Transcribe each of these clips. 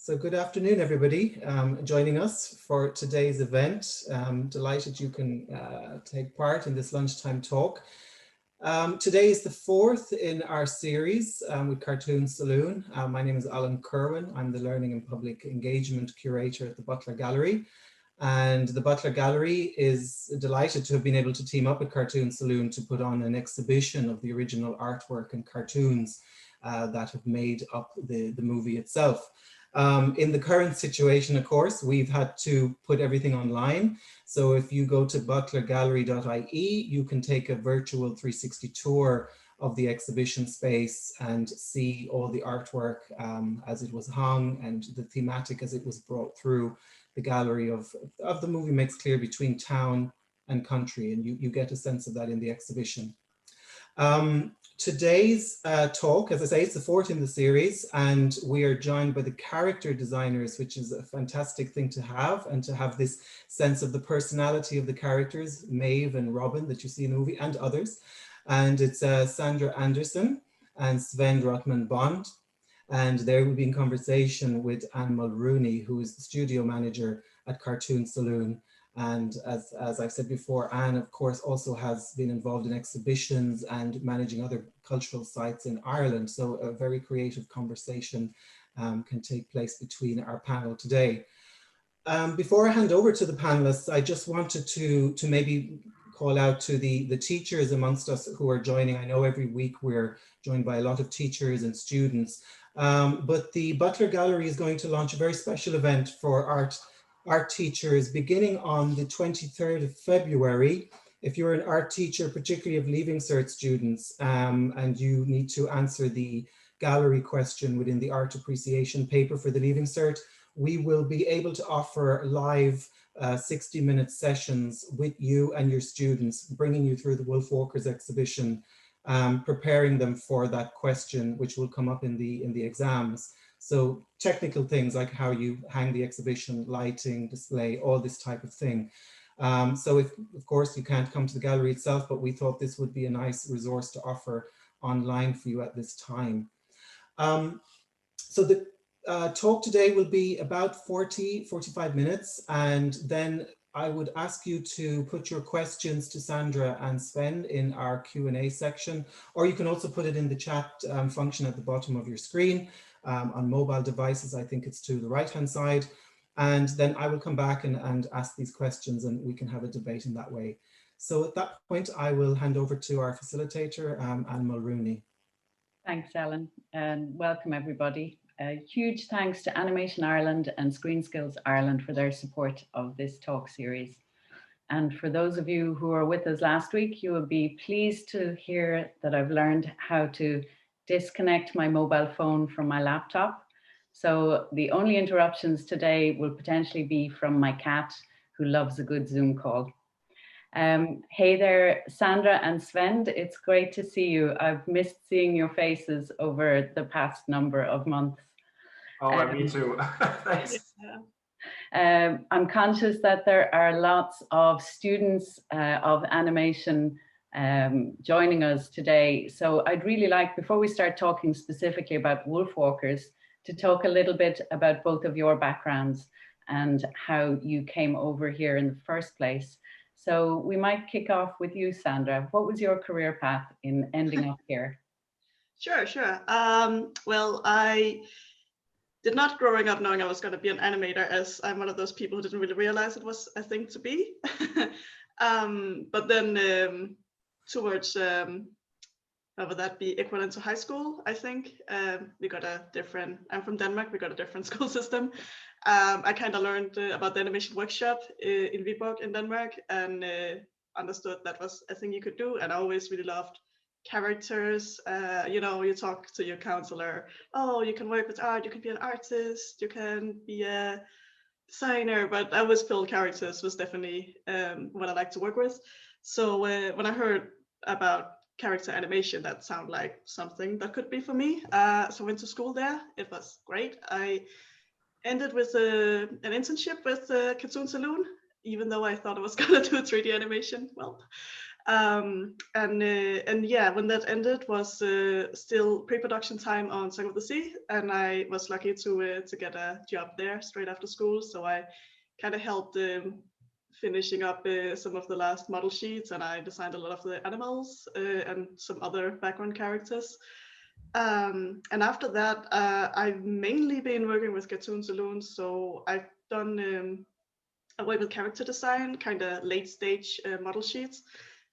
So good afternoon, everybody, joining us for today's event. Delighted you can take part in this lunchtime talk. Today is the fourth in our series with Cartoon Saloon. My name is Alan Kerwin. I'm the Learning and Public Engagement Curator at the Butler Gallery. And the Butler Gallery is delighted to have been able to team up with Cartoon Saloon to put on an exhibition of the original artwork and cartoons that have made up the movie itself. In the current situation, of course, we've had to put everything online. So if you go to butlergallery.ie, you can take a virtual 360 tour of the exhibition space and see all the artwork as it was hung and the thematic as it was brought through the gallery of the movie makes clear between town and country, and you get a sense of that in the exhibition. Today's talk, as I say, it's the fourth in the series, and we are joined by the character designers, which is a fantastic thing to have, and to have this sense of the personality of the characters, Maeve and Robin, that you see in the movie, and others. And it's Sandra Andersen and Svend Rothmann Bonde. And there will be in conversation with Mulrooney, who is the studio manager at Cartoon Saloon. And as I've said before, Anne, of course, also has been involved in exhibitions and managing other cultural sites in Ireland. So a very creative conversation can take place between our panel today. Before I hand over to the panelists, I just wanted to maybe call out to the teachers amongst us who are joining. I know every week we're joined by a lot of teachers and students, but the Butler Gallery is going to launch a very special event for art teachers beginning on the 23rd of February. If you're an art teacher, particularly of Leaving Cert students, and you need to answer the gallery question within the art appreciation paper for the Leaving Cert, we will be able to offer live 60-minute sessions with you and your students, bringing you through the WolfWalkers exhibition, preparing them for that question, which will come up in the exams. So technical things like how you hang the exhibition, lighting, display, all this type of thing. So if, of course, you can't come to the gallery itself, but we thought this would be a nice resource to offer online for you at this time. So the talk today will be about 45 minutes, and then I would ask you to put your questions to Sandra and Svend in our Q&A section, or you can also put it in the chat function at the bottom of your screen. On mobile devices, I think it's to the right-hand side. And then I will come back and ask these questions, and we can have a debate in that way. So at that point, I will hand over to our facilitator, Anne Mulrooney. Thanks, Ellen, and welcome everybody. A huge thanks to Animation Ireland and Screen Skills Ireland for their support of this talk series. And for those of you who were with us last week, you will be pleased to hear that I've learned how to disconnect my mobile phone from my laptop. So the only interruptions today will potentially be from my cat, who loves a good Zoom call. Hey there, Sandra and Svend, it's great to see you. I've missed seeing your faces over the past number of months. Oh, me too. Thanks. I'm conscious that there are lots of students of animation joining us today. So I'd really like, before we start talking specifically about WolfWalkers, to talk a little bit about both of your backgrounds and how you came over here in the first place. So we might kick off with you, Sandra. What was your career path in ending up here? Sure. Well, I did not growing up knowing I was going to be an animator, as I'm one of those people who didn't really realize it was a thing to be. But then towards whether that be equivalent to high school, I think we got a different, I'm from Denmark, we got a different school system. I kind of learned about the animation workshop in Viborg in Denmark, and understood that was a thing you could do. And I always really loved characters. You know, you talk to your counselor, oh, you can work with art, you can be an artist, you can be a designer, but I always felt characters was definitely what I like to work with. So when I heard about character animation, that sounded like something that could be for me. So I went to school there. It was great. I ended with an internship with Cartoon Saloon, even though I thought I was gonna do 3D animation. Well, And yeah, when that ended was still pre-production time on Song of the Sea, and I was lucky to get a job there straight after school. So I kind of helped finishing up some of the last model sheets, and I designed a lot of the animals and some other background characters. And after that, I've mainly been working with cartoon Saloon. So I've done away with character design, kind of late stage model sheets.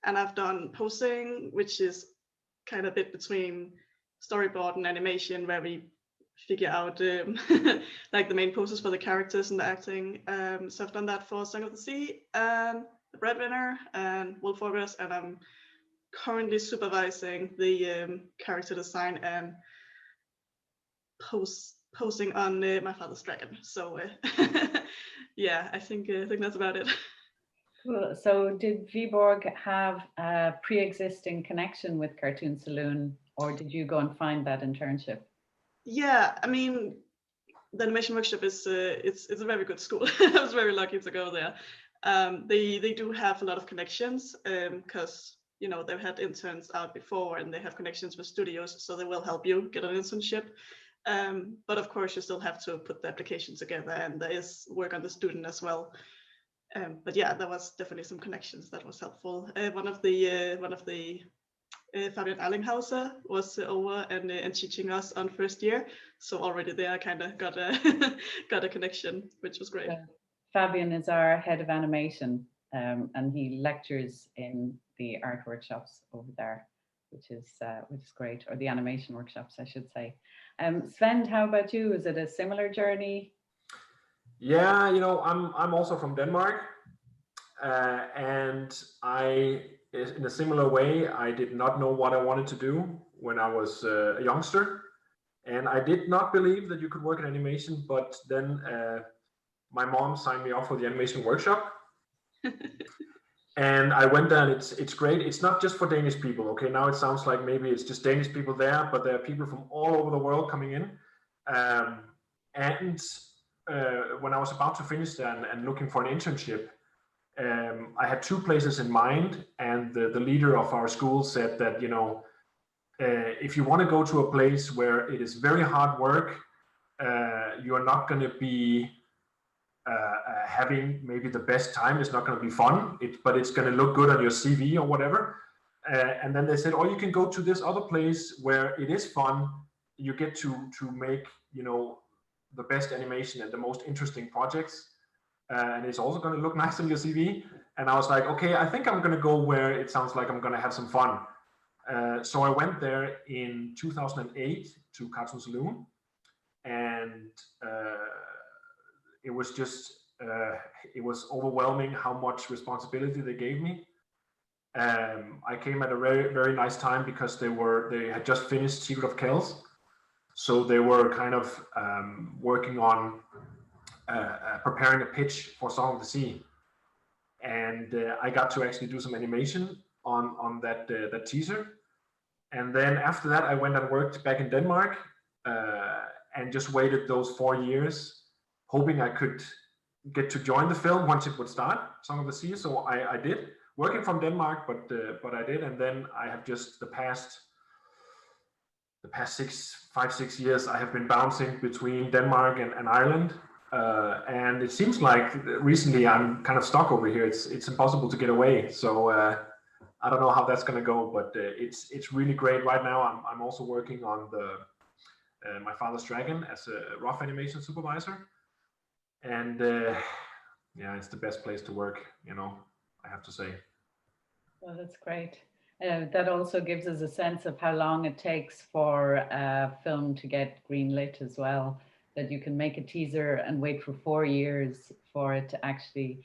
And I've done posing, which is kind of a bit between storyboard and animation, where we figure out like the main poses for the characters and the acting. So I've done that for Song of the Sea and The Breadwinner and WolfWalkers, and I'm currently supervising the character design and posing on My Father's Dragon. So yeah, I think that's about it. Cool. So did Viborg have a pre-existing connection with Cartoon Saloon, or did you go and find that internship? Yeah, I mean, the animation workshop is it's a very good school. I was very lucky to go there. They do have a lot of connections because you know they've had interns out before, and they have connections with studios, so they will help you get an internship. But of course, you still have to put the application together, and there is work on the student as well. But yeah, there was definitely some connections that was helpful. One of the Fabian Erlinghauser was over and teaching us on first year, so already there I kind of got a connection, which was great. Fabian is our head of animation, and he lectures in the art workshops over there, which is great, or the animation workshops, I should say. Svend, how about you? Is it a similar journey? Yeah, you know, I'm also from Denmark, and in a similar way, I did not know what I wanted to do when I was a youngster, and I did not believe that you could work in animation. But then my mom signed me up for the animation workshop, and I went there, and it's great. It's not just for Danish people. Okay, now it sounds like maybe it's just Danish people there, but there are people from all over the world coming in, and when I was about to finish that and looking for an internship, I had two places in mind, and the leader of our school said that, you know, if you want to go to a place where it is very hard work, you are not going to be having maybe the best time. It's not going to be fun, but it's going to look good on your CV or whatever. And then they said, or you can go to this other place where it is fun. You get to make, you know, the best animation and the most interesting projects, and it's also going to look nice on your CV. And I was like, okay, I think I'm going to go where it sounds like I'm going to have some fun. So I went there in 2008 to Cartoon Saloon, and it was just it was overwhelming how much responsibility they gave me. I came at a very, very nice time because they had just finished Secret of Kells. So they were kind of working on preparing a pitch for Song of the Sea, and I got to actually do some animation on that teaser. And then after that, I went and worked back in Denmark and just waited those 4 years, hoping I could get to join the film once it would start, Song of the Sea. So I did, working from Denmark, but I did, and then I have just the past 5-6 years, I have been bouncing between Denmark and Ireland, and it seems like recently I'm kind of stuck over here. It's impossible to get away. So I don't know how that's going to go, but it's really great right now. I'm also working on the My Father's Dragon as a rough animation supervisor, and yeah, it's the best place to work, you know, I have to say. Well, that's great. That also gives us a sense of how long it takes for a film to get greenlit as well, that you can make a teaser and wait for 4 years for it to actually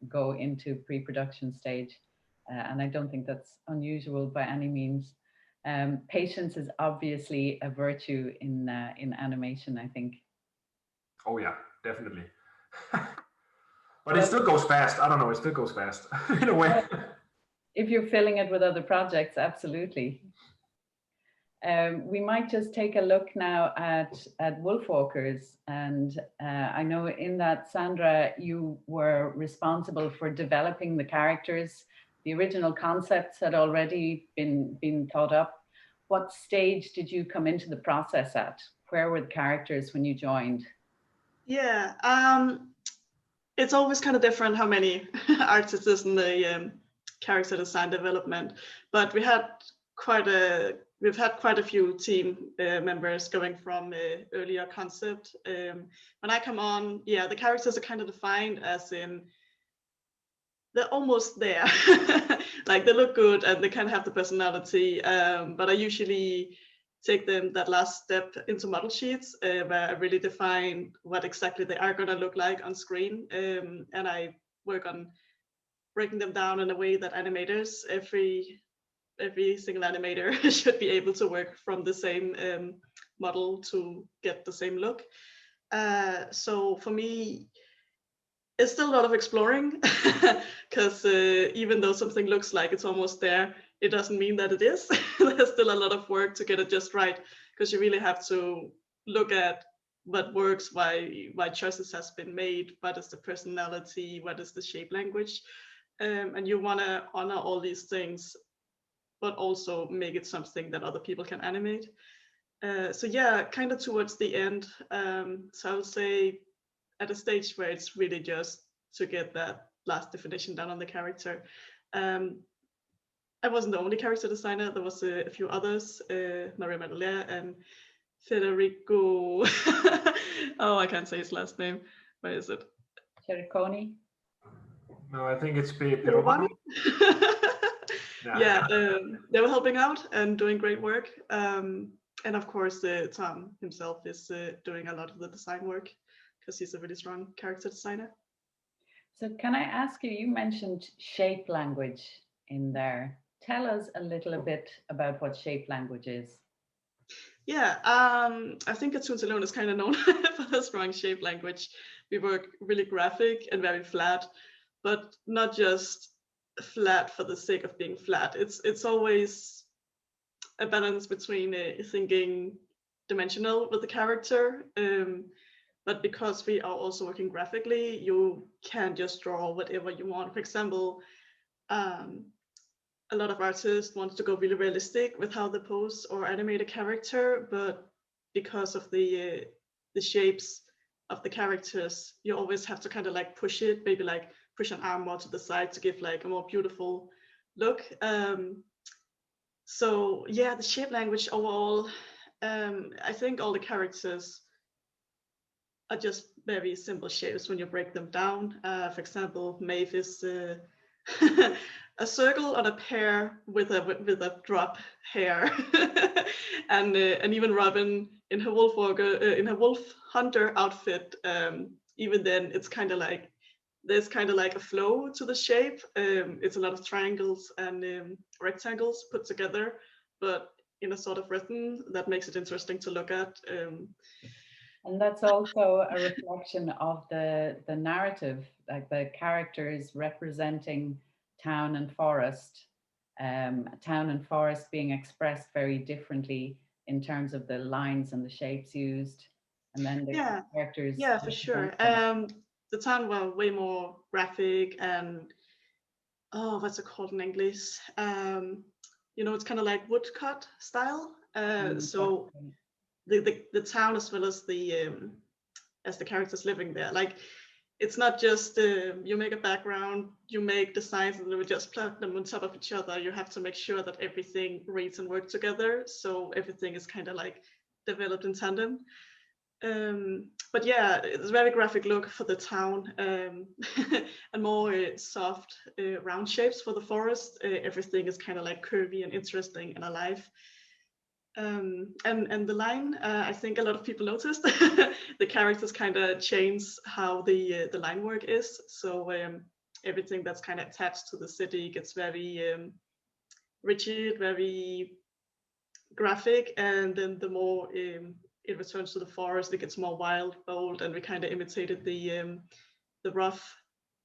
go into pre-production stage. And I don't think that's unusual by any means. Patience is obviously a virtue in animation, I think. Oh yeah, definitely. But it still goes fast. I don't know, it still goes fast in a way. If you're filling it with other projects, absolutely. We might just take a look now at WolfWalkers, and I know in that, Sandra, you were responsible for developing the characters the original concepts had already been thought up. What stage did you come into the process at? Where were the characters when you joined? Yeah, it's always kind of different how many artists is in the character design development, but we've had quite a few team members going from earlier concept. When I come on, yeah, the characters are kind of defined as in they're almost there. Like they look good and they kind of have the personality, but I usually take them that last step into model sheets where I really define what exactly they are going to look like on screen, and I work on breaking them down in a way that animators, every single animator should be able to work from the same model to get the same look. So for me, it's still a lot of exploring because even though something looks like it's almost there, it doesn't mean that it is. There's still a lot of work to get it just right, because you really have to look at what works, why choices has been made, what is the personality, what is the shape language, and you want to honor all these things, but also make it something that other people can animate. So yeah, kind of towards the end. So I would say at a stage where it's really just to get that last definition done on the character. I wasn't the only character designer. There was a few others, Maria Madalena and Federico. Oh, I can't say his last name. Where is it? Cericoni? No, I think it's Giovanni. Yeah, they were helping out and doing great work. And of course, Tom himself is doing a lot of the design work because he's a really strong character designer. So can I ask you, you mentioned shape language in there. Tell us a little bit about what shape language is. Yeah, I think at Saloon is kind of known for the strong shape language. We work really graphic and very flat, but not just flat for the sake of being flat. It's always a balance between thinking dimensional with the character, but because we are also working graphically, you can't just draw whatever you want. For example, a lot of artists want to go really realistic with how they pose or animate a character, but because of the shapes of the characters, you always have to kind of like push it, maybe like push an arm more to the side to give like a more beautiful look. So yeah, the shape language overall, I think all the characters are just very simple shapes when you break them down. For example, Maeve is a circle on a pear with a drop hair, and even Robin in her wolf hunter outfit. Even then, it's kind of like there's kind of like a flow to the shape. It's a lot of triangles and rectangles put together, but in a sort of rhythm that makes it interesting to look at. And that's also a reflection of the narrative, like the characters representing town and forest, town and forest being expressed very differently in terms of the lines and the shapes used, and then the characters. Yeah, for sure. The town were way more graphic and what's it called in English? It's kind of like woodcut style. So the town as well as the characters living there, like it's not just you make a background, you make designs and then we just plug them on top of each other. You have to make sure that everything reads and works together, so everything is kind of like developed in tandem. But yeah, it's a very graphic look for the town, and more soft round shapes for the forest. Everything is kind of like curvy and interesting and alive. And the line, I think a lot of people noticed the characters kind of change how the line work is. So everything that's kind of attached to the city gets very rigid, very graphic, and then the more it returns to the forest, it gets more wild, bold, and we kind of imitated the rough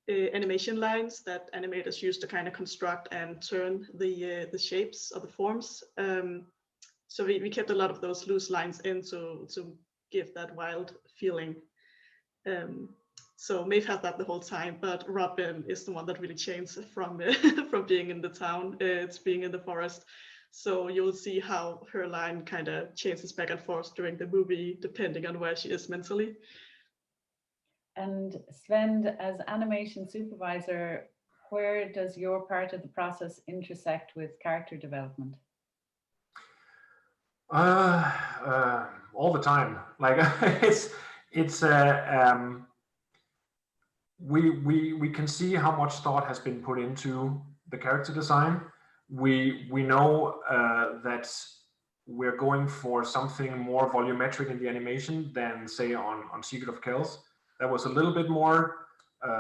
animation lines that animators use to kind of construct and turn the shapes or the forms. So we kept a lot of those loose lines in to give that wild feeling. So Maeve had that the whole time, but Robin is the one that really changed from from being in the town to being in the forest. So you'll see how her line kind of changes back and forth during the movie, depending on where she is mentally. And Svend, as animation supervisor, where does your part of the process intersect with character development? All the time. Like we can see how much thought has been put into the character design. We know that we're going for something more volumetric in the animation than, say, on Secret of Kells. That was a little bit more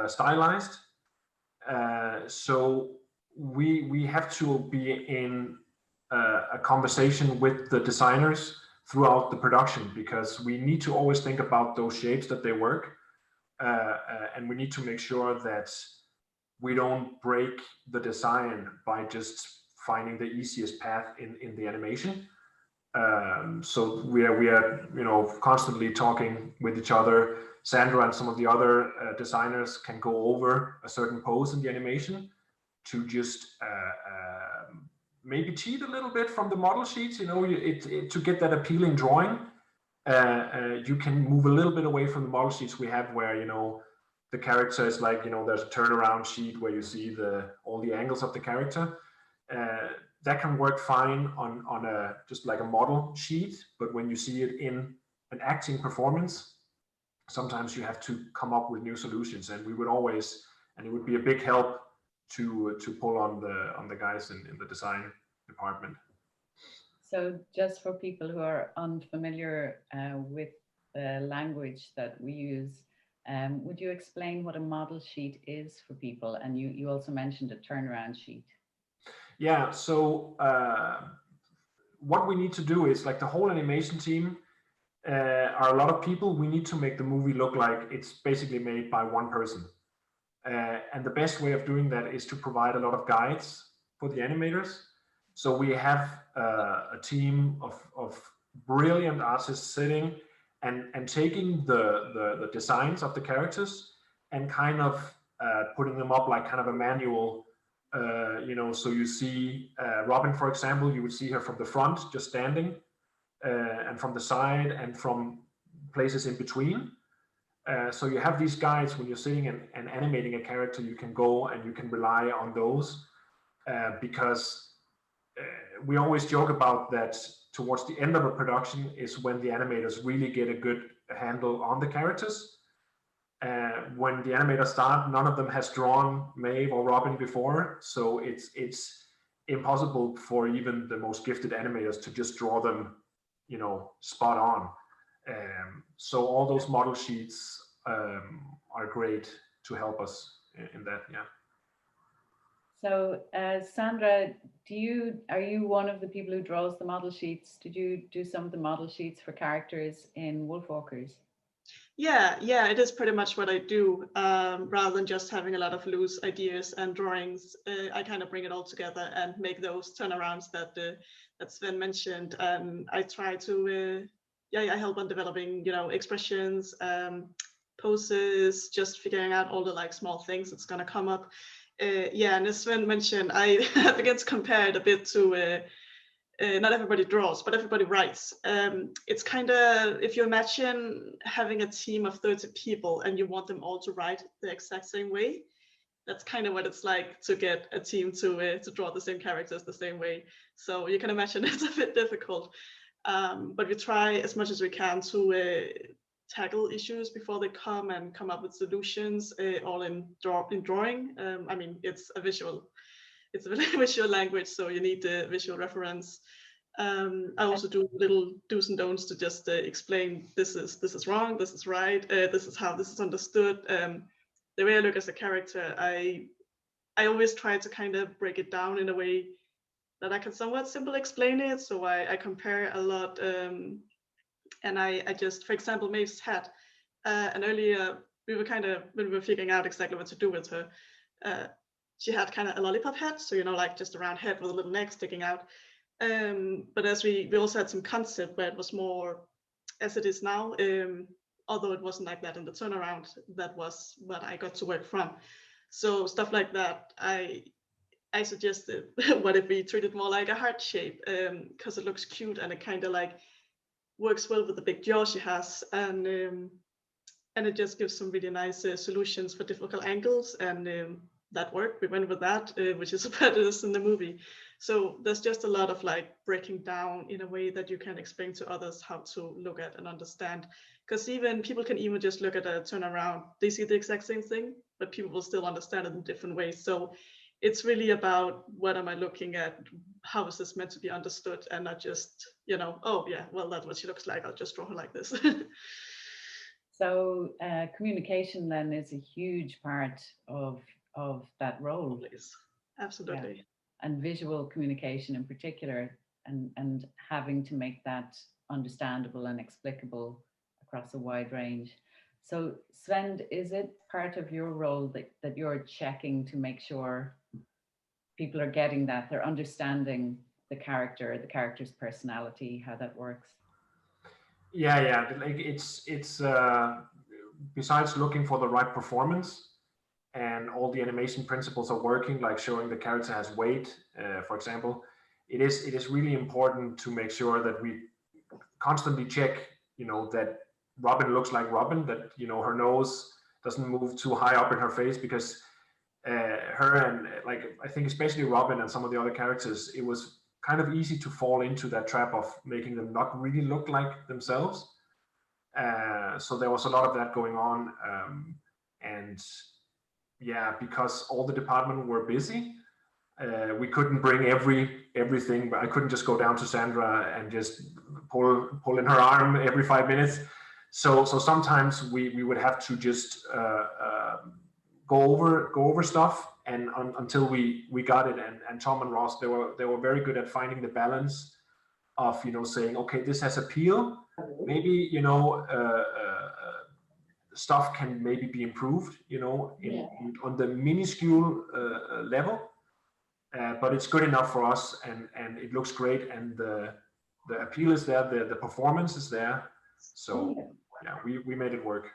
stylized. So we have to be in a conversation with the designers throughout the production, because we need to always think about those shapes that they work, and we need to make sure that we don't break the design by just finding the easiest path in the animation. So we are constantly talking with each other. Sandra and some of the other designers can go over a certain pose in the animation to just maybe cheat a little bit from the model sheets, to get that appealing drawing. You can move a little bit away from the model sheets we have, where the character is like, there's a turnaround sheet where you see all the angles of the character. That can work fine on a just like a model sheet, but when you see it in an acting performance, sometimes you have to come up with new solutions. And we would always, and it would be a big help to pull on the guys in the design department. So just for people who are unfamiliar with the language that we use, would you explain what a model sheet is for people? And you also mentioned a turnaround sheet. Yeah, so what we need to do is, like, the whole animation team are a lot of people. We need to make the movie look like it's basically made by one person. And the best way of doing that is to provide a lot of guides for the animators. So we have a team of brilliant artists sitting and taking the designs of the characters and kind of putting them up like kind of a manual. So you see Robin, for example, you would see her from the front just standing, and from the side and from places in between. So you have these guides. When you're sitting and animating a character, you can go and you can rely on those, because we always joke about that towards the end of a production is when the animators really get a good handle on the characters. When the animators start, none of them has drawn Maeve or Robin before, so it's impossible for even the most gifted animators to just draw them, spot on. So all those model sheets are great to help us in that. Yeah. So Sandra, are you one of the people who draws the model sheets? Did you do some of the model sheets for characters in WolfWalkers? Yeah, it is pretty much what I do. Rather than just having a lot of loose ideas and drawings, I kind of bring it all together and make those turnarounds that Svend mentioned. I try to, I help on developing, expressions, poses, just figuring out all the small things that's gonna come up. And as Svend mentioned, I began to compare it a bit to. Not everybody draws, but everybody writes. It's kind of, if you imagine having a team of 30 people and you want them all to write the exact same way, that's kind of what it's like to get a team to draw the same characters the same way. So you can imagine it's a bit difficult, but we try as much as we can to tackle issues before they come and come up with solutions, all in drawing. I mean, it's a visual language, so you need the visual reference. I also do little do's and don'ts to just explain this is wrong, this is right, this is how this is understood. The way I look as a character, I always try to kind of break it down in a way that I can somewhat simply explain it. So I compare a lot, and I just, for example, Maeve's hat, and earlier when we were figuring out exactly what to do with her, she had kind of a lollipop hat, so like just a round head with a little neck sticking out. But as we also had some concept where it was more as it is now, although it wasn't like that in the turnaround, that was what I got to work from. So stuff like that, I suggested, what if we treat it more like a heart shape, because it looks cute and it kind of like works well with the big jaw she has, and it just gives some really nice solutions for difficult angles, and that worked. We went with that, which is about this in the movie. So there's just a lot of like breaking down in a way that you can explain to others how to look at and understand. Because even people can even just look at a turnaround, they see the exact same thing, but people will still understand it in different ways. So it's really about, what am I looking at? How is this meant to be understood? And not just, oh yeah, well, that's what she looks like, I'll just draw her like this. So communication then is a huge part of that role. Always. Absolutely. Yeah. And visual communication in particular, and having to make that understandable and explicable across a wide range. So Svend, is it part of your role that you're checking to make sure people are getting that, they're understanding the character's personality, how that works? Yeah. Like it's besides looking for the right performance and all the animation principles are working, like showing the character has weight, for example, it is really important to make sure that we constantly check, that Robin looks like Robin, that her nose doesn't move too high up in her face, because her and, like, I think especially Robin and some of the other characters, it was kind of easy to fall into that trap of making them not really look like themselves. So there was a lot of that going on, and yeah, because all the department were busy, we couldn't bring everything. But I couldn't just go down to Sandra and just pull in her arm every 5 minutes. So sometimes we would have to just go over stuff, and until we got it. And Tom and Ross, they were very good at finding the balance of saying, okay, this has appeal. Maybe stuff can maybe be improved, on the minuscule level, but it's good enough for us, and it looks great, and the appeal is there, the performance is there. So yeah, we made it work.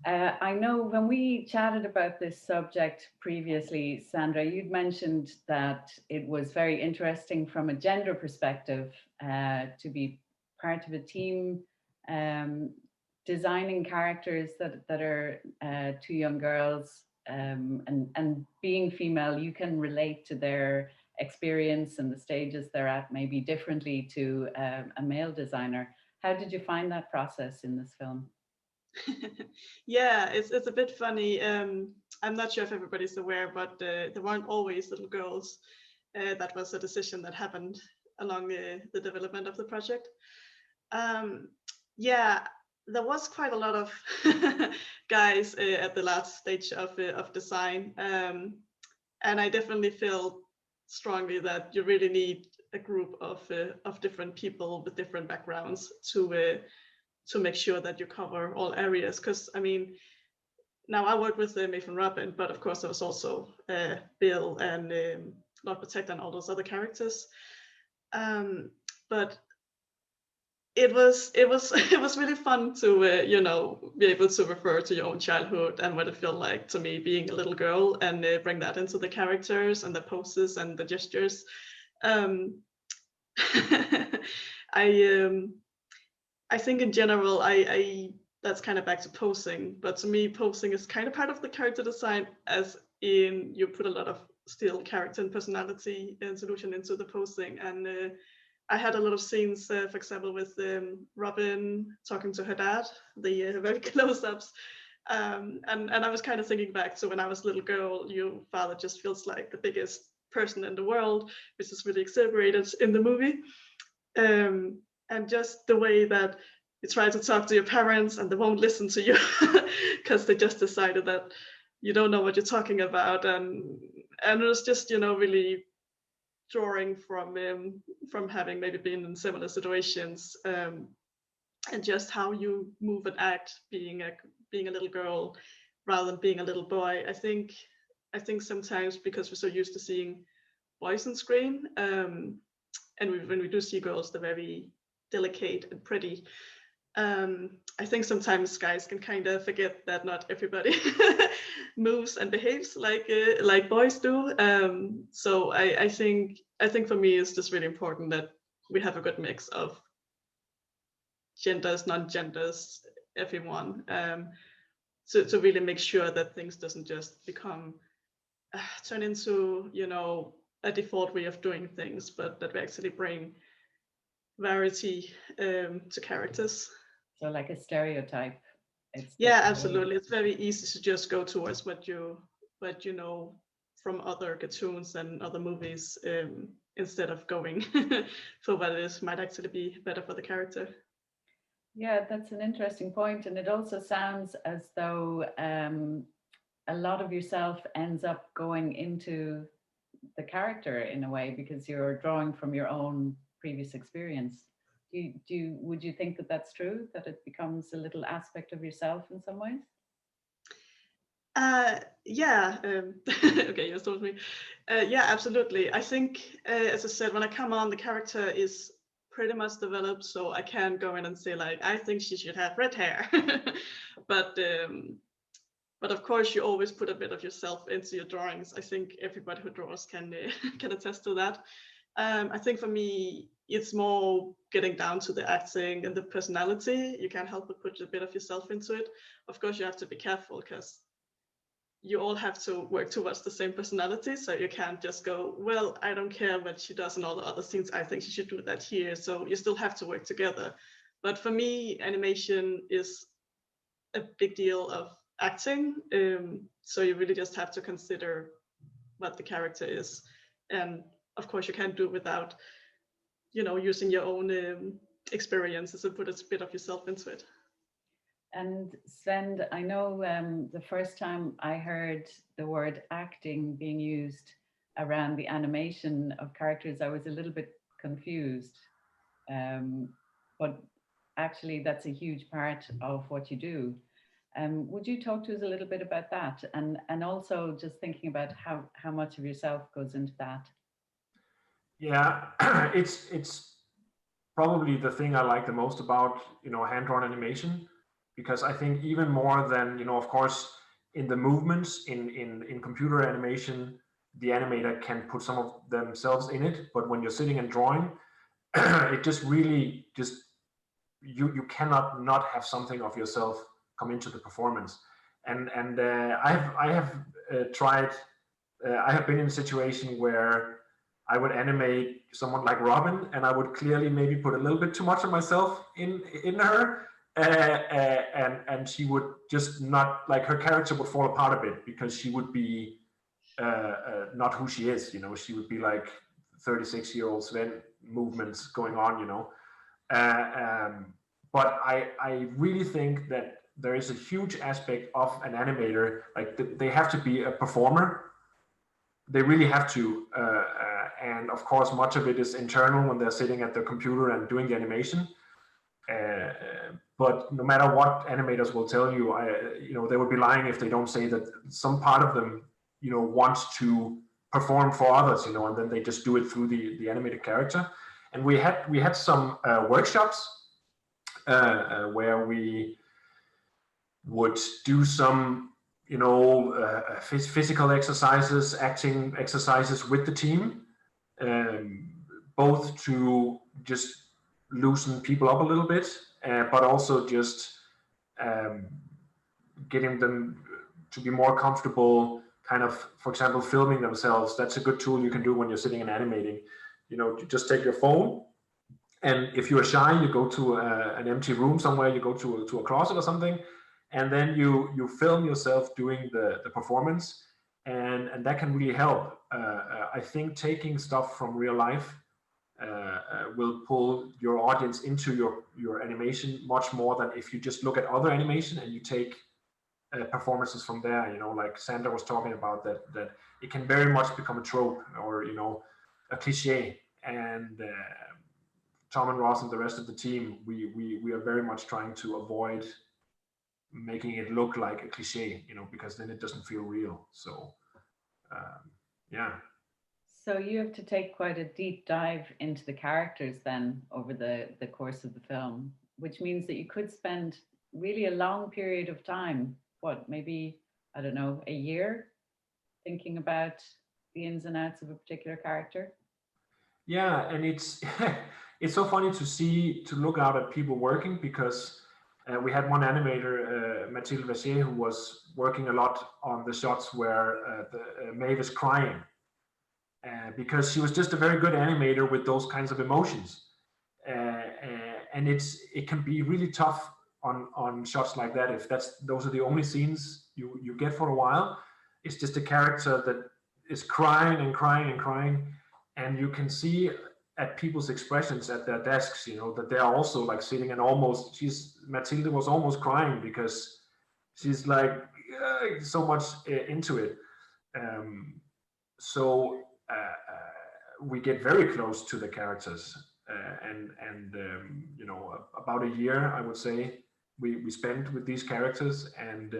I know when we chatted about this subject previously, Sandra, you'd mentioned that it was very interesting from a gender perspective to be part of a team designing characters that are two young girls, and being female, you can relate to their experience and the stages they're at maybe differently to a male designer. How did you find that process in this film? Yeah, it's a bit funny. I'm not sure if everybody's aware, but there weren't always little girls. That was a decision that happened along the development of the project. Yeah, there was quite a lot of guys at the last stage of design, and I definitely feel strongly that you really need a group of different people with different backgrounds to make sure that you cover all areas. Because I mean, now I work with Maeve and Robin, but of course there was also Bill and Lord Protector and all those other characters. But it was really fun to be able to refer to your own childhood and what it felt like to me being a little girl, and bring that into the characters and the poses and the gestures. I think in general, I that's kind of back to posing, but to me, posing is kind of part of the character design, as in you put a lot of still character and personality and solution into the posing. And I had a lot of scenes, for example, with Robin talking to her dad, the very close-ups. And I was kind of thinking back to when I was a little girl, your father just feels like the biggest person in the world, which is really exaggerated in the movie. And just the way that you try to talk to your parents and they won't listen to you because they just decided that you don't know what you're talking about, and it was just really drawing from having maybe been in similar situations, and just how you move and act being a little girl rather than being a little boy. I think sometimes because we're so used to seeing boys on screen, and when we do see girls, they're very delicate and pretty. I think sometimes guys can kind of forget that not everybody moves and behaves like boys do. So I think for me it's just really important that we have a good mix of genders, non-genders, everyone. To really make sure that things doesn't just become turn into, you know, a default way of doing things, but that we actually bring variety to characters. So like a stereotype. Yeah, absolutely. It's very easy to just go towards what you know from other cartoons and other movies, instead of going for what it is might actually be better for the character. Yeah, that's an interesting point, and it also sounds as though a lot of yourself ends up going into the character in a way because you're drawing from your own previous experience. Would you think that that's true, that it becomes a little aspect of yourself in some ways? Yeah. Okay, you told me. Yeah, absolutely. I think, as I said, when I come on, the character is pretty much developed, so I can go in and say like, I think she should have red hair. But of course, you always put a bit of yourself into your drawings. I think everybody who draws can can attest to that. I think for me, it's more getting down to the acting and the personality. You can't help but put a bit of yourself into it. Of course, you have to be careful because you all have to work towards the same personality. So you can't just go, well, I don't care what she does in all the other scenes. I think she should do that here. So you still have to work together. But for me, animation is a big deal of acting. So you really just have to consider what the character is. And of course, you can't do it without, you know, using your own experiences and put a bit of yourself into it. And Svend, I know the first time I heard the word acting being used around the animation of characters, I was a little bit confused. But actually, that's a huge part of what you do. Would you talk to us a little bit about that? And also just thinking about how much of yourself goes into that? Yeah, it's probably the thing I like the most about, you know, hand-drawn animation, because I think even more than, you know, of course, in the movements in computer animation, the animator can put some of themselves in it, but when you're sitting and drawing, it just really just you cannot not have something of yourself come into the performance. And I have tried. I have been in a situation where I would animate someone like Robin, and I would clearly maybe put a little bit too much of myself in her, and she would just not, like, her character would fall apart a bit because she would be not who she is. You know, she would be like 36-year-old Svend movements going on. You know, but I really think that there is a huge aspect of an animator, like they have to be a performer. They really have to, and of course, much of it is internal when they're sitting at their computer and doing the animation. But no matter what animators will tell you, you know, they would be lying if they don't say that some part of them, you know, wants to perform for others, you know, and then they just do it through the animated character. And we had some workshops where we would do some, you know, physical exercises, acting exercises with the team, both to just loosen people up a little bit, but also just getting them to be more comfortable, kind of, for example, filming themselves. That's a good tool you can do when you're sitting and animating. You know, you just take your phone, and if you are shy, you go to an empty room somewhere, you go to a closet or something, and then you film yourself doing the performance, and that can really help. I think taking stuff from real life will pull your audience into your animation much more than if you just look at other animation and you take performances from there. You know, like Sandra was talking about, that it can very much become a trope, or, you know, a cliche. And Tom and Ross and the rest of the team, we are very much trying to avoid making it look like a cliche, you know, because then it doesn't feel real. So yeah. So you have to take quite a deep dive into the characters then over the course of the film. which means that you could spend really a long period of time, what, maybe, I don't know, a year, thinking about the ins and outs of a particular character. Yeah, and it's it's so funny to look out at people working, because we had one animator, Mathilde Vachier, who was working a lot on the shots where Maeve is crying, because she was just a very good animator with those kinds of emotions, and it can be really tough on shots like that if those are the only scenes you get for a while. It's just a character that is crying and crying and crying, and you can see at people's expressions at their desks, that they're also like sitting and Mathilde was almost crying, because she's like so much into it. So we get very close to the characters, and about a year, I would say, we spent with these characters, and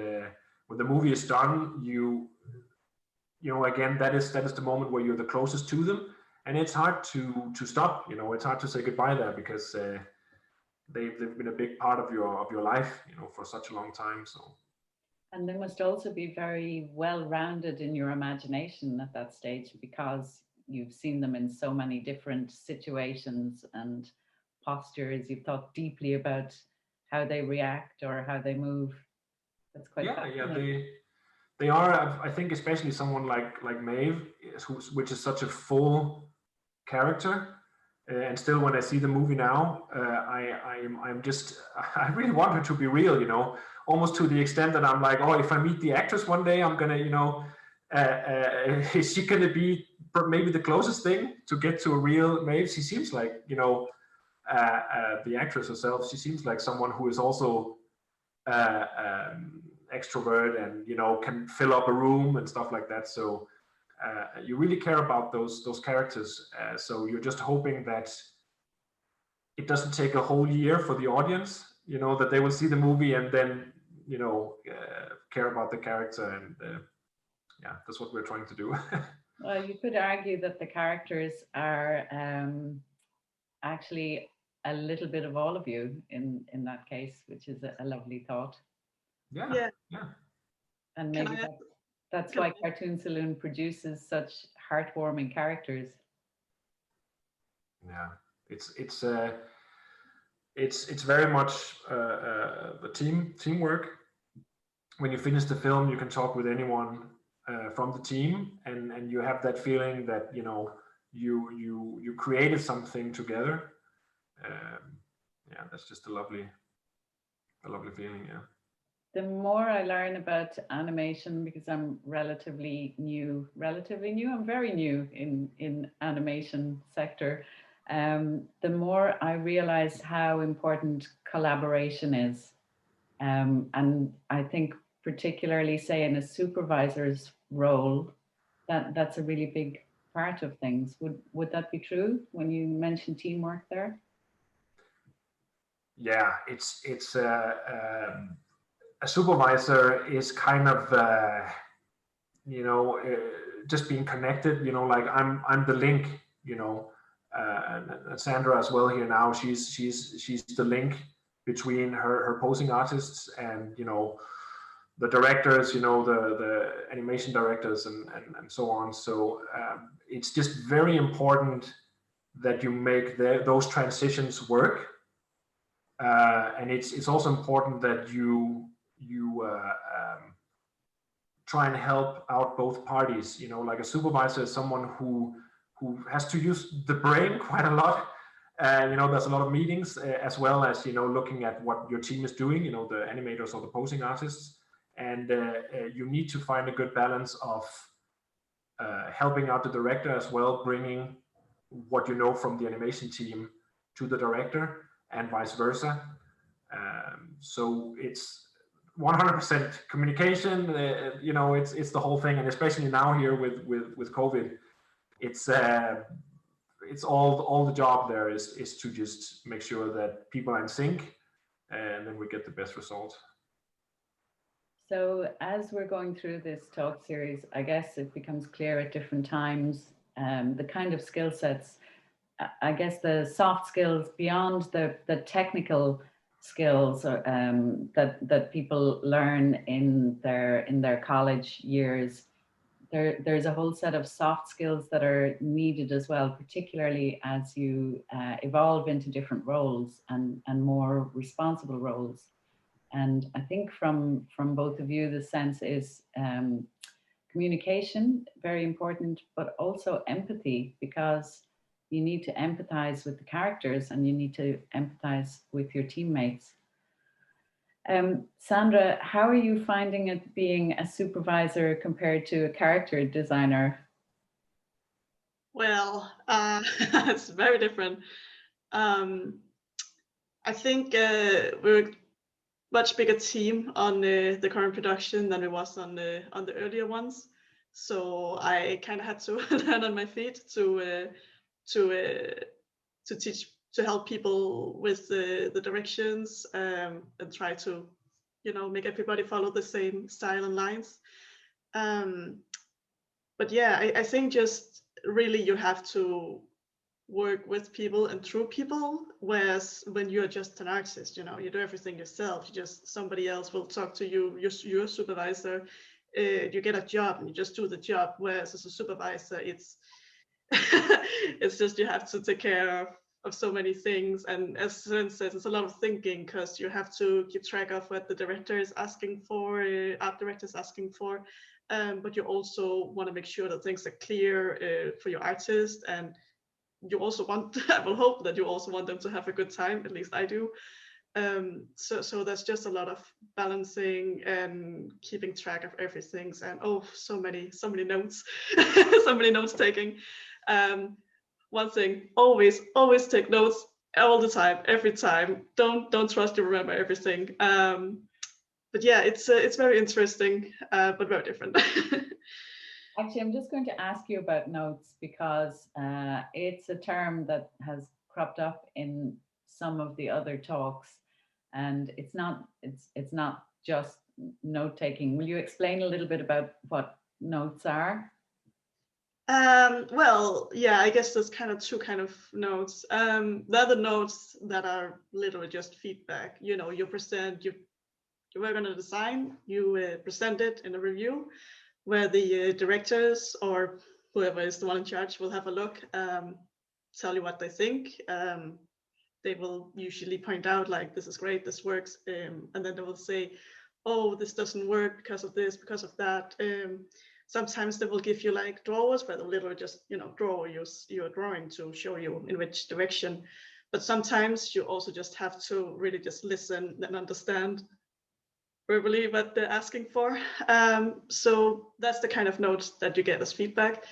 when the movie is done, again, that is the moment where you're the closest to them, and it's hard to stop. It's hard to say goodbye there, because they've been a big part of your life, for such a long time. So. And they must also be very well-rounded in your imagination at that stage, because you've seen them in so many different situations and postures. You've thought deeply about how they react or how they move. That's quite fascinating. They are. I think especially someone like Maeve, which is such a full character. And still, when I see the movie now, I really want her to be real, almost to the extent that I'm like, oh, if I meet the actress one day, I'm gonna, is she gonna be maybe the closest thing to get to a real Maeve? She seems like, the actress herself, she seems like someone who is also extrovert and, can fill up a room and stuff like that. So you really care about those characters. So you're just hoping that it doesn't take a whole year for the audience, that they will see the movie and then, care about the character. And yeah, that's what we're trying to do. Well, you could argue that the characters are actually a little bit of all of you in that case, which is a lovely thought. Yeah. And maybe that's why Cartoon Saloon produces such heartwarming characters. Yeah, it's very much the teamwork. When you finish the film, you can talk with anyone from the team, and you have that feeling that you created something together. Yeah, that's just a lovely feeling. Yeah. The more I learn about animation, because I'm relatively new, I'm very new in animation sector, the more I realize how important collaboration is. And I think particularly, say, in a supervisor's role, that's a really big part of things. Would that be true when you mentioned teamwork there? Yeah, it's a supervisor is kind of just being connected, like I'm the link, and Sandra as well here now, she's the link between her posing artists and the directors, the animation directors and so on. So it's just very important that you make those transitions work, and it's also important that you try and help out both parties. Like a supervisor is someone who has to use the brain quite a lot. There's a lot of meetings, as well as looking at what your team is doing, the animators or the posing artists, and you need to find a good balance of helping out the director as well, bringing what you know from the animation team to the director and vice versa. So it's 100% communication. It's the whole thing, and especially now here with COVID, it's all the job there is to just make sure that people are in sync, and then we get the best result. So as we're going through this talk series, I guess it becomes clear at different times the kind of skill sets, I guess the soft skills beyond the technical skills that people learn in their college years. There's a whole set of soft skills that are needed as well, particularly as you evolve into different roles and more responsible roles. And I think from both of you, the sense is communication, very important, but also empathy, because you need to empathize with the characters and you need to empathize with your teammates. Sandra, how are you finding it being a supervisor compared to a character designer? Well, it's very different. I think we're a much bigger team on the current production than it was on the earlier ones. So I kind of had to learn on my feet to teach, to help people with the directions, and try to, make everybody follow the same style and lines. But yeah, I think just really you have to work with people and through people, whereas when you're just an artist, you do everything yourself. Somebody else will talk to you, your supervisor. You get a job and you just do the job, whereas as a supervisor, it's it's just you have to take care of so many things, and as Svend says, it's a lot of thinking, because you have to keep track of what the director is asking for, art director is asking for, but you also want to make sure that things are clear for your artist, and you also want, I will hope that you also want them to have a good time, at least I do. So there's just a lot of balancing and keeping track of everything, and so many notes, so many notes taking. One thing, always take notes all the time, every time. Don't trust you remember everything. But yeah, it's very interesting, but very different. Actually, I'm just going to ask you about notes, because it's a term that has cropped up in some of the other talks, and it's not just note taking. Will you explain a little bit about what notes are? Well, yeah, I guess there's kind of two kind of notes. The other notes that are literally just feedback. You present, you work on a design, you present it in a review, where the directors or whoever is the one in charge will have a look, tell you what they think. They will usually point out, like, this is great, this works, and then they will say, oh, this doesn't work because of this, because of that. Sometimes they will give you like drawers where they'll literally just, draw your drawing to show you in which direction. But sometimes you also just have to really just listen and understand verbally what they're asking for. So that's the kind of notes that you get as feedback.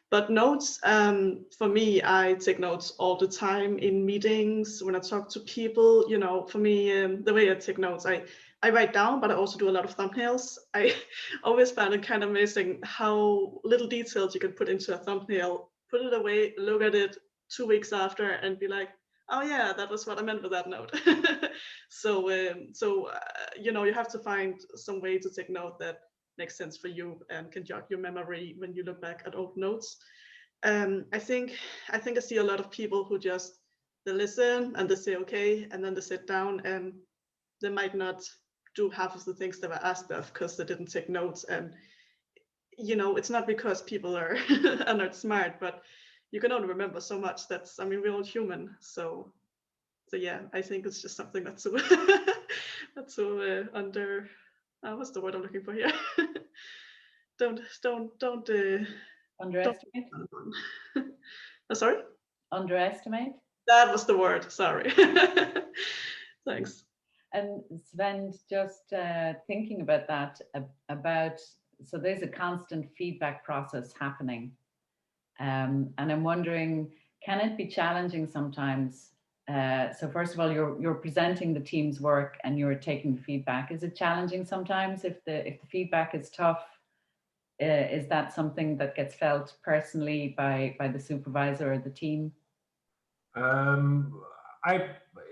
But notes, for me, I take notes all the time in meetings, when I talk to people. For me, the way I take notes, I write down, but I also do a lot of thumbnails. I always found it kind of amazing how little details you can put into a thumbnail, put it away, look at it 2 weeks after and be like, oh yeah, that was what I meant with that note. So you have to find some way to take note that makes sense for you and can jog your memory when you look back at old notes. I think I see a lot of people who just, they listen and they say okay, and then they sit down and they might not do half of the things they were asked of because they didn't take notes. And it's not because people are not smart, but you can only remember so much. We're all human. So yeah, I think it's just something that's so under, what's the word I'm looking for here? don't Underestimate? Sorry? Underestimate? That was the word, sorry. Thanks. And Svend, just thinking about that, so there's a constant feedback process happening. And I'm wondering, can it be challenging sometimes? So first of all, you're presenting the team's work and you're taking feedback. Is it challenging sometimes if the feedback is tough? Is that something that gets felt personally by the supervisor or the team?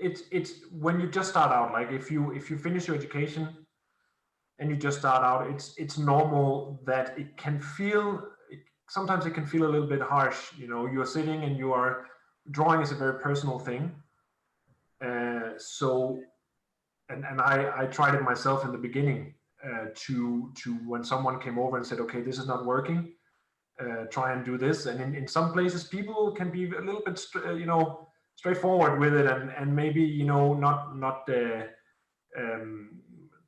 It's when you just start out, like if you finish your education and you just start out, it's normal that it can feel, sometimes it can feel a little bit harsh. You're sitting and drawing is a very personal thing. So and I tried it myself in the beginning, to when someone came over and said, okay, this is not working, try and do this. And in some places, people can be a little bit, straightforward with it, and maybe, not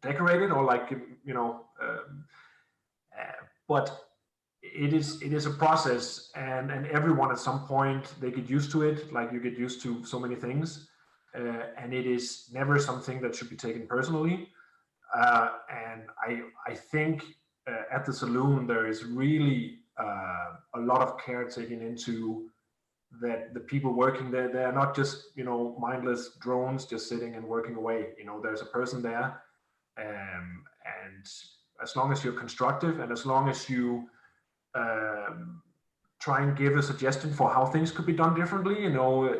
decorated, or like, but it is a process, and everyone at some point, they get used to it, like you get used to so many things, and it is never something that should be taken personally. And I think at the Saloon there is really a lot of care taken into that. The people working there, they are not just mindless drones just sitting and working away. There's a person there, and as long as you're constructive, and as long as you try and give a suggestion for how things could be done differently,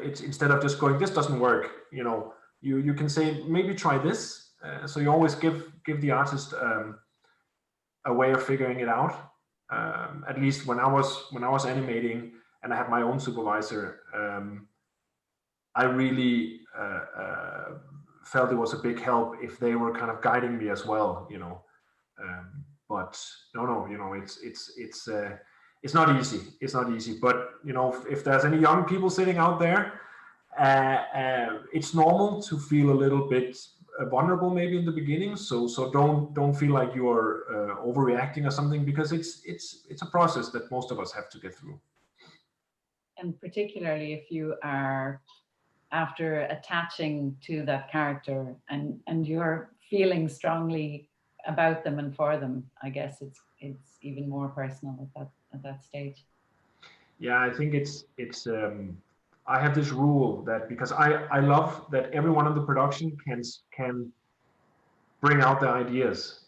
it's instead of just going, this doesn't work, you can say, maybe try this. So you always give the artist a way of figuring it out. At least when I was animating and I had my own supervisor, I really felt it was a big help if they were kind of guiding me as well, but no, it's not easy. It's not easy. But if there's any young people sitting out there, it's normal to feel a little bit vulnerable maybe in the beginning. So don't feel like you are overreacting or something, because it's a process that most of us have to get through. And particularly if you are after attaching to that character and you're feeling strongly about them and for them, I guess it's even more personal at that stage. Yeah, I think it's I have this rule that, because I love that everyone in the production can bring out their ideas,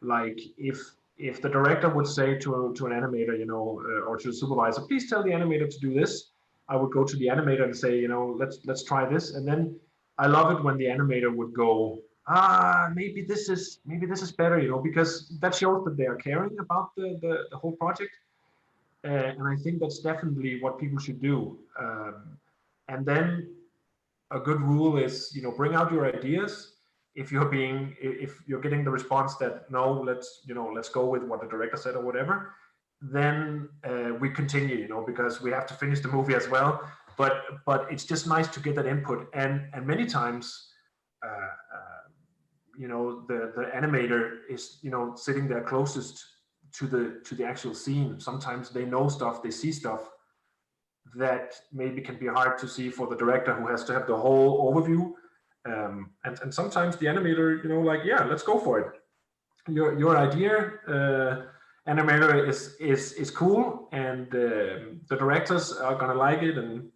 like if the director would say to an animator, or to a supervisor, please tell the animator to do this, I would go to the animator and say, let's try this. And then I love it when the animator would go, maybe this is better, because that shows that they are caring about the whole project. And I think that's definitely what people should do. And then a good rule is, bring out your ideas. If you're getting the response that no, let's go with what the director said or whatever, then we continue, because we have to finish the movie as well. But it's just nice to get that input. And many times, the animator is, sitting there closest to the actual scene. Sometimes they know stuff, they see stuff that maybe can be hard to see for the director, who has to have the whole overview. And sometimes the animator, like, yeah, let's go for it. Your idea, animator, is cool, and the directors are gonna like it. And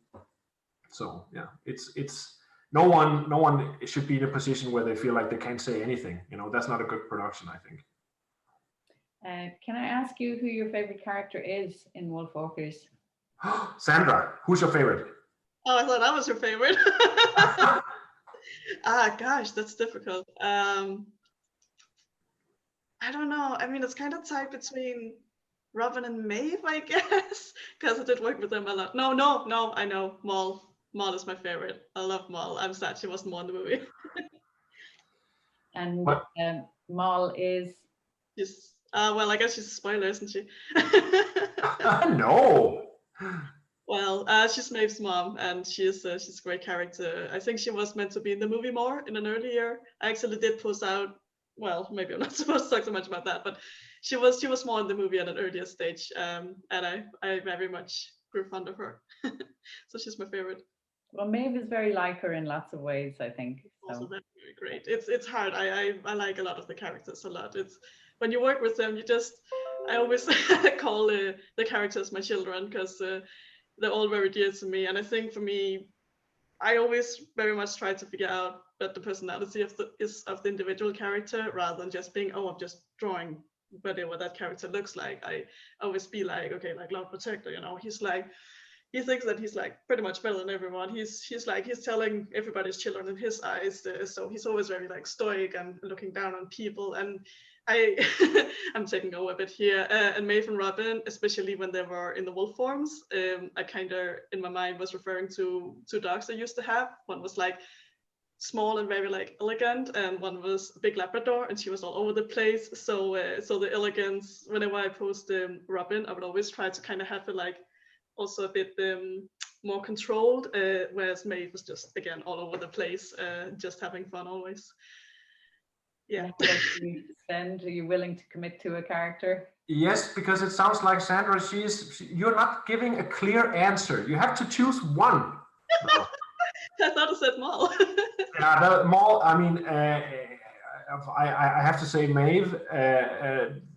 so yeah, it's no one should be in a position where they feel like they can't say anything. That's not a good production, I think. Can I ask you who your favorite character is in WolfWalkers? Sandra, who's your favorite? Oh, I thought I was your favorite. Gosh, that's difficult. I don't know. I mean, it's kind of tied between Robin and Maeve, I guess, because I did work with them a lot. No, I know. Maul is my favorite. I love Maul. I'm sad she wasn't more in the movie. And Maul is? She's, well, I guess she's a spoiler, isn't she? No. Well, she's Maeve's mom, and she's a great character. I think she was meant to be in the movie more in an earlier. I actually did post out. Well, maybe I'm not supposed to talk so much about that, but she was more in the movie at an earlier stage, and I very much grew fond of her. So she's my favorite. Well, Maeve is very like her in lots of ways, I think. So. Also very, very great. It's hard. I like a lot of the characters a lot. It's when you work with them, I always call the characters my children, because they're all very dear to me. And I think for me, I always very much try to figure out what the personality of the individual character, rather than just being, I'm just drawing what that character looks like. I always be like, okay, like Lord Protector, he thinks that he's like pretty much better than everyone. He's telling everybody's children in his eyes. So he's always very like stoic and looking down on people. And I'm taking over a bit here. And Maeve and Robin, especially when they were in the wolf forms, I kind of in my mind was referring to two dogs I used to have. One was like small and very like elegant, and one was a big Labrador, and she was all over the place. So so the elegance, whenever I post Robin, I would always try to kind of have it like also a bit more controlled, whereas Maeve was just again all over the place, just having fun always. Yeah. Svend, are you willing to commit to a character? Yes, because it sounds like Sandra, you're not giving a clear answer. You have to choose one. No. I thought I said Maul. Yeah, the Maul, I mean, I have to say Maeve,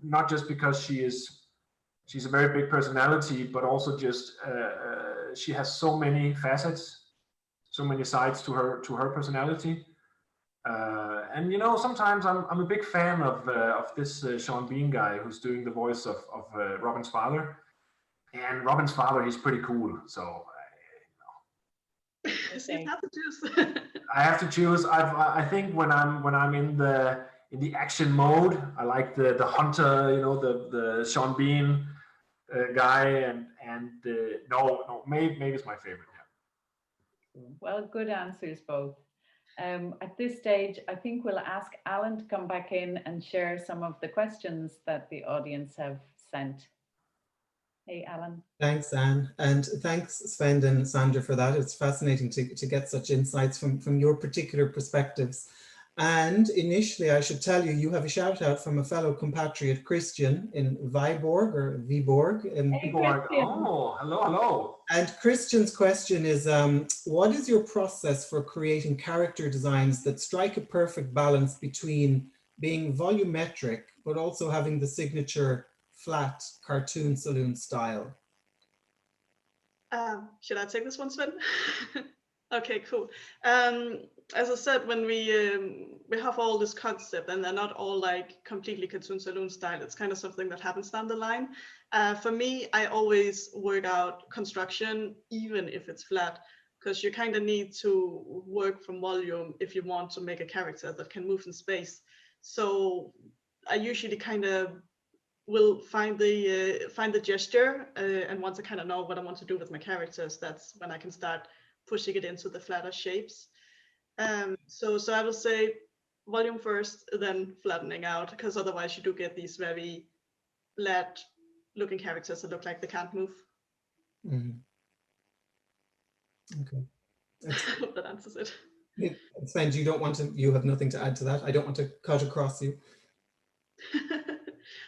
not just because she's a very big personality, but also just she has so many facets, so many sides to her personality. And you know, sometimes I'm a big fan of this Sean Bean guy who's doing the voice of Robin's father. And Robin's father, he's pretty cool. So So you have to choose. I have to choose. I think when I'm in the action mode, I like the hunter, you know, the Sean Bean guy, and no, Maeve is my favorite. Yeah. Well, good answers both. At this stage, I think we'll ask Alan to come back in and share some of the questions that the audience have sent. Hey, Alan. Thanks, Anne. And thanks, Svend and Sandra, for that. It's fascinating to get such insights from your particular perspectives. And initially, I should tell you, you have a shout out from a fellow compatriot, Christian, in Viborg or Viborg. Hey, Christian. Oh, hello. And Christian's question is, what is your process for creating character designs that strike a perfect balance between being volumetric, but also having the signature flat cartoon Saloon style? Should I take this one, Svend? Okay, cool. As I said, when we have all this concept, and they're not all like completely cartoon Saloon style, it's kind of something that happens down the line. For me, I always work out construction, even if it's flat, because you kind of need to work from volume if you want to make a character that can move in space. So I usually kind of will find the gesture, and once I kind of know what I want to do with my characters, that's when I can start pushing it into the flatter shapes. So I will say volume first, then flattening out, because otherwise you do get these very flat looking characters that look like they can't move. Mm-hmm. Okay. I hope that answers it. Svend, you have nothing to add to that? I don't want to cut across you.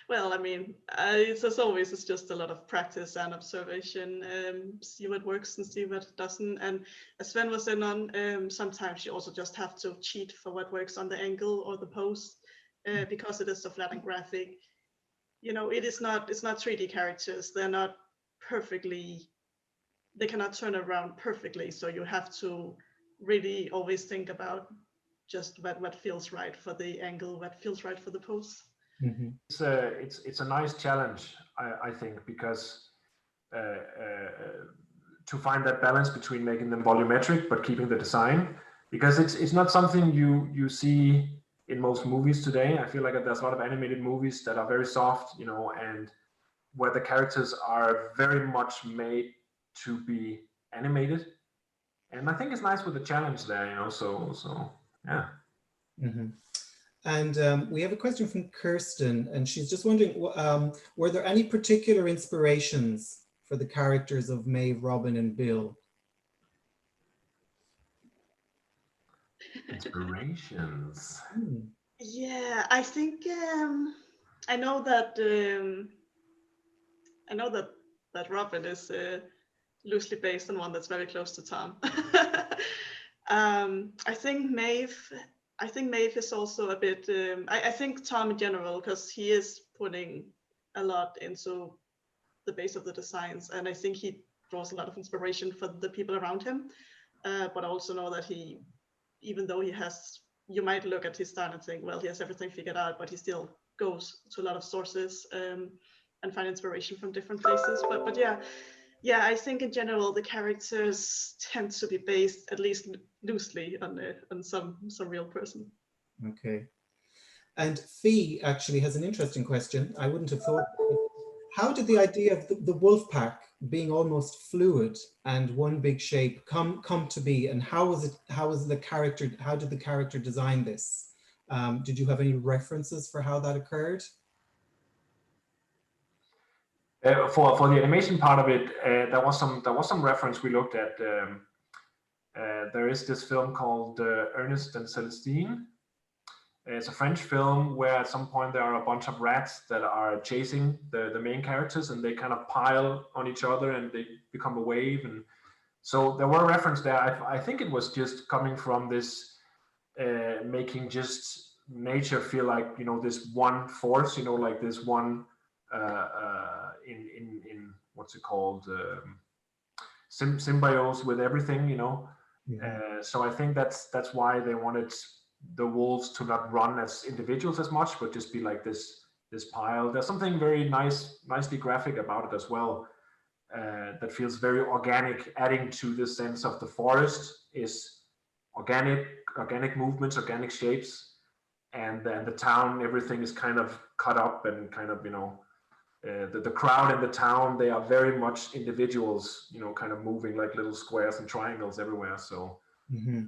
Well, I mean, as always, it's just a lot of practice and observation. See what works and see what doesn't. And as Svend was in on, sometimes you also just have to cheat for what works on the angle or the pose, because it is so flat and graphic. You know, it's not 3D characters. They're not perfectly. They cannot turn around perfectly. So you have to really always think about just what feels right for the angle, what feels right for the pose. Mm-hmm. It's a nice challenge, I think, because to find that balance between making them volumetric but keeping the design, because it's not something you see in most movies today. I feel like there's a lot of animated movies that are very soft, you know, and where the characters are very much made to be animated. And I think it's nice with the challenge there, you know. So yeah. Mm-hmm. And we have a question from Kirsten, and she's just wondering, were there any particular inspirations for the characters of Maeve, Robin, and Bill? Inspirations. Yeah, I think I know that Robin is loosely based on one that's very close to Tom. I think Maeve is also a bit. I think Tom in general, because he is putting a lot into the base of the designs, and I think he draws a lot of inspiration for the people around him. But I also know that he, even though he has, you might look at his style and think, well, he has everything figured out, but he still goes to a lot of sources and find inspiration from different places. But yeah, I think in general the characters tend to be based, at least loosely, on some real person. Okay. And Fee actually has an interesting question. I wouldn't have thought. How did the idea of the wolf pack being almost fluid and one big shape come to be? And how did the character design this? Did you have any references for how that occurred? For the animation part of it, there was some reference we looked at. There is this film called Ernest and Celestine. It's a French film where at some point there are a bunch of rats that are chasing the main characters, and they kind of pile on each other and they become a wave. And so there were reference there. I think it was just coming from this making just nature feel like, you know, this one force, you know, like this one in what's it called, symbiosis with everything, you know. Mm-hmm. So I think that's why they wanted the wolves to not run as individuals as much, but just be like this pile. There's something very nicely graphic about it as well, that feels very organic, adding to this sense of the forest is organic movements, organic shapes, and then the town, everything is kind of cut up and kind of, you know, the crowd in the town, they are very much individuals, you know, kind of moving like little squares and triangles everywhere. So Mm-hmm.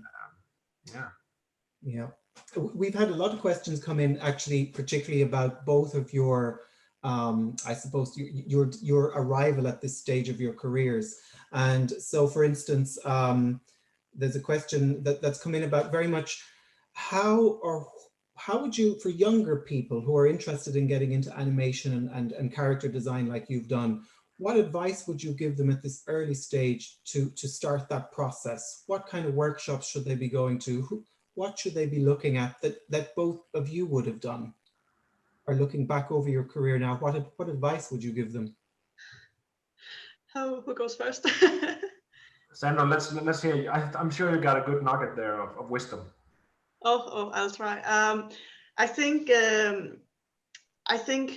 Yeah. We've had a lot of questions come in, actually, particularly about both of your, I suppose, your arrival at this stage of your careers. And so, for instance, there's a question that's come in about very much how would you, for younger people who are interested in getting into animation and character design like you've done, what advice would you give them at this early stage to start that process? What kind of workshops should they be going to? What should they be looking at that both of you would have done? Or looking back over your career now, what advice would you give them? Who goes first? Sandra, let's hear you. I'm sure you got a good nugget there of wisdom. Oh, I'll try. I think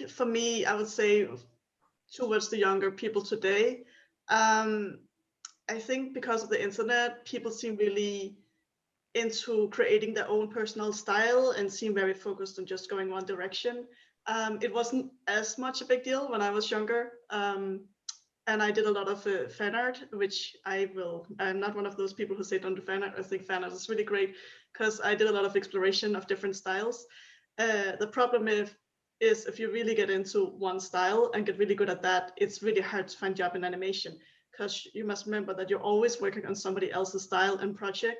for me, I would say towards the younger people today, I think because of the internet, people seem really into creating their own personal style and seem very focused on just going one direction. It wasn't as much a big deal when I was younger. And I did a lot of fan art, which I'm not one of those people who say don't do fan art. I think fan art is really great because I did a lot of exploration of different styles. The problem is if you really get into one style and get really good at that, it's really hard to find job in animation because you must remember that you're always working on somebody else's style and project.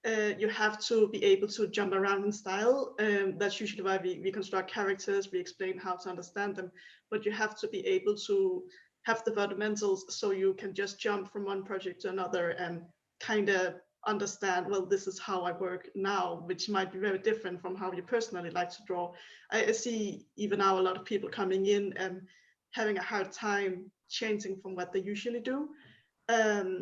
You have to be able to jump around in style. That's usually why we construct characters, we explain how to understand them, but you have to be able to have the fundamentals so you can just jump from one project to another and kind of understand, well, this is how I work now, which might be very different from how you personally like to draw. I see even now a lot of people coming in and having a hard time changing from what they usually do.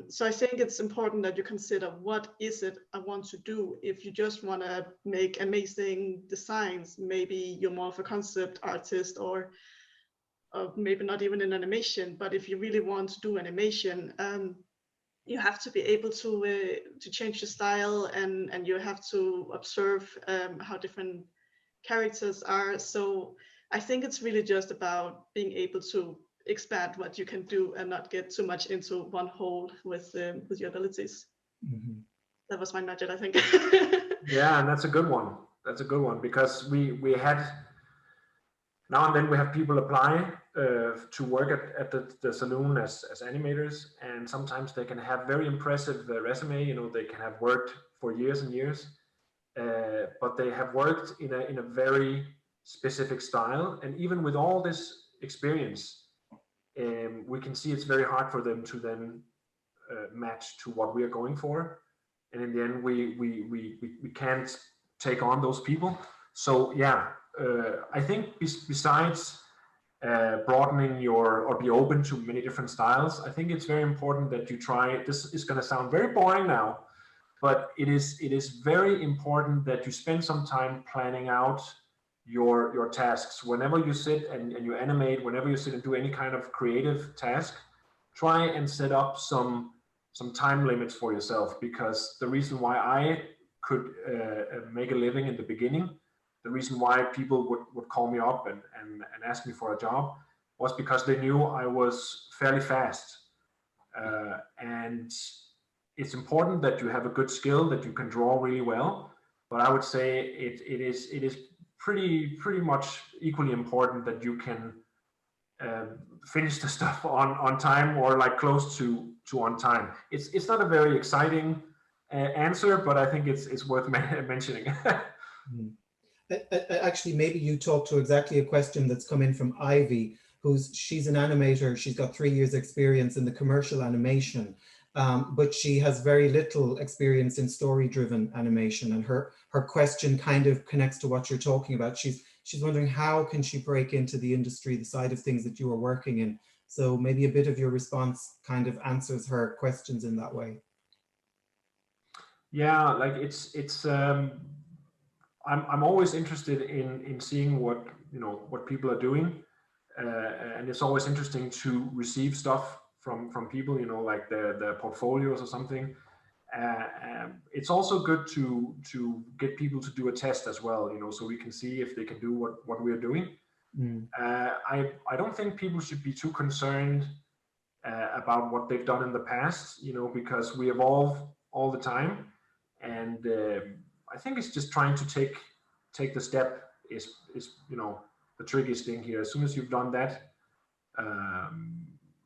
So I think it's important that you consider what is it I want to do. If you just want to make amazing designs, maybe you're more of a concept artist or maybe not even in animation, but if you really want to do animation, you have to be able to change the style and you have to observe how different characters are. So I think it's really just about being able to expand what you can do and not get too much into one hole with your abilities. Mm-hmm. That was my nugget, I think. Yeah, and that's a good one. That's a good one because we had now and then we have people apply to work at the Saloon as animators, and sometimes they can have very impressive resume. You know, they can have worked for years and years, but they have worked in a very specific style. And even with all this experience, we can see it's very hard for them to then match to what we are going for. And in the end, we can't take on those people. So yeah, I think besides broadening or be open to many different styles, I think it's very important that you try. This is going to sound very boring now, but it is very important that you spend some time planning out your tasks. Whenever you sit and you animate, whenever you sit and do any kind of creative task, try and set up some time limits for yourself, because the reason why I could make a living in the beginning, the reason why people would call me up and ask me for a job was because they knew I was fairly fast. And it's important that you have a good skill, that you can draw really well. But I would say it is pretty much equally important that you can finish the stuff on time, or like close to on time. It's not a very exciting answer, but I think it's worth mentioning. Actually, maybe you talk to exactly a question that's come in from Ivy, she's an animator. She's got 3 years experience in the commercial animation, but she has very little experience in story-driven animation. And her question kind of connects to what you're talking about. She's wondering, how can she break into the industry, the side of things that you are working in? So maybe a bit of your response kind of answers her questions in that way. Yeah, like I'm always interested in seeing what people are doing, and it's always interesting to receive stuff from people, like their portfolios or something. It's also good to get people to do a test as well, so we can see if they can do what we're doing. I don't think people should be too concerned about what they've done in the past, because we evolve all the time, and I think it's just trying to take the step is the trickiest thing here. As soon as you've done that,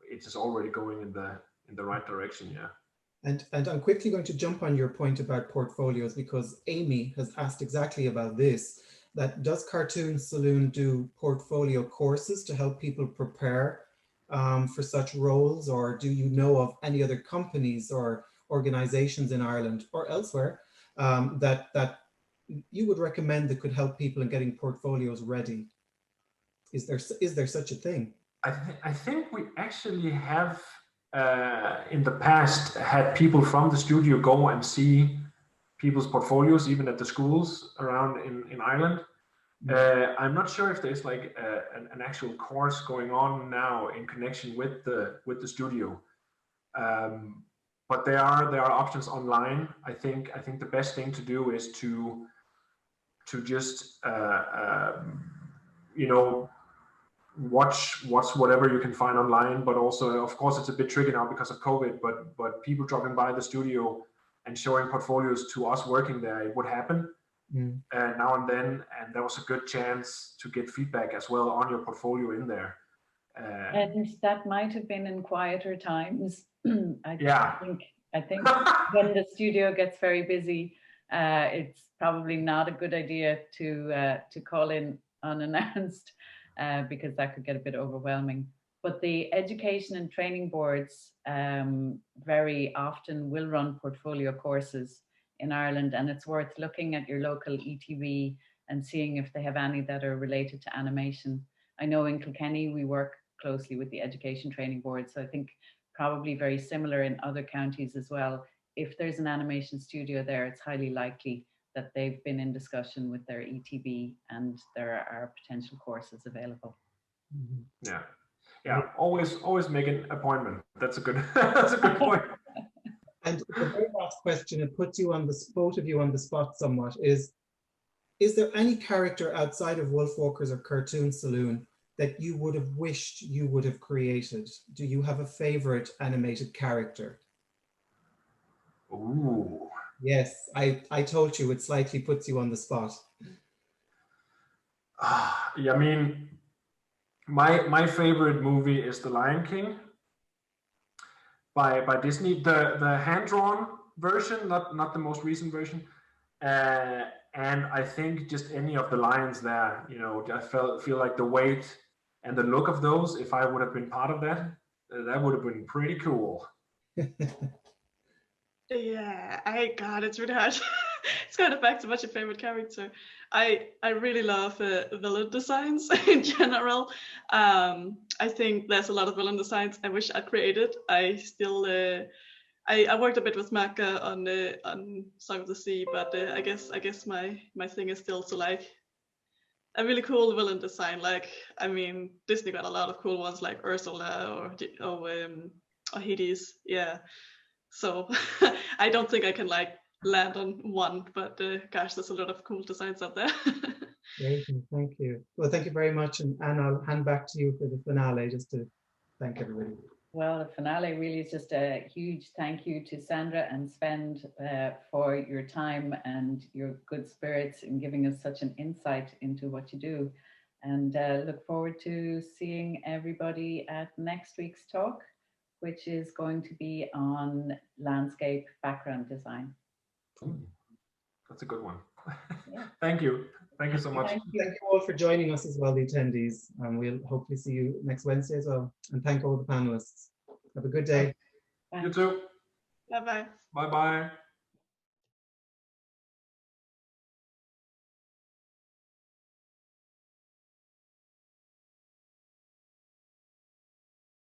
it is already going in the right direction. Yeah. And I'm quickly going to jump on your point about portfolios, because Amy has asked exactly about this. That does Cartoon Saloon do portfolio courses to help people prepare for such roles, or do you know of any other companies or organizations in Ireland or elsewhere that you would recommend that could help people in getting portfolios ready? Is there such a thing? I think we actually have in the past had people from the studio go and see people's portfolios, even at the schools around in Ireland. I'm not sure if there's like an actual course going on now in connection with the studio, but there are options online. I think the best thing to do is to just watch whatever you can find online, but also, of course, it's a bit tricky now because of COVID, but people dropping by the studio and showing portfolios to us working there, it would happen now and then, and there was a good chance to get feedback as well on your portfolio in there. And that might have been in quieter times. Yeah. I think when the studio gets very busy, it's probably not a good idea to call in unannounced, because that could get a bit overwhelming. But the education and training boards very often will run portfolio courses in Ireland, and it's worth looking at your local ETV and seeing if they have any that are related to animation. I know in Kilkenny we work closely with the education training board, so I think probably very similar in other counties as well. If there's an animation studio there, it's highly likely that they've been in discussion with their ETB and there are potential courses available. Yeah. Always make an appointment. That's a good point. And the very last question, it puts you on both of you on the spot somewhat, is there any character outside of WolfWalkers or Cartoon Saloon that you would have wished you would have created? Do you have a favorite animated character? Ooh. Yes, I told you it slightly puts you on the spot. Yeah, I mean, my favorite movie is The Lion King by Disney, the hand-drawn version, not the most recent version. And I think just any of the lions there, I feel like the weight and the look of those, if I would have been part of that would have been pretty cool. Yeah, it's really hard. It's kind of back to what's your favorite character. I really love villain designs in general. I think there's a lot of villain designs I wish I'd created. I still I worked a bit with Maka on Song of the Sea, but I guess my thing is still to like a really cool villain design. Like, I mean, Disney got a lot of cool ones like Ursula or Hades. Yeah. So I don't think I can like land on one, but gosh, there's a lot of cool designs out there. Great, thank you. Well, thank you very much, and I'll hand back to you for the finale, just to thank everybody. Well, the finale really is just a huge thank you to Sandra and Svend for your time and your good spirits in giving us such an insight into what you do. And look forward to seeing everybody at next week's talk, which is going to be on landscape background design. That's a good one. Yeah. Thank you. Thank you so much. Thank you all for joining us as well, the attendees. And we'll hopefully see you next Wednesday as well. And thank all the panelists. Have a good day. You too. Bye-bye. Bye-bye.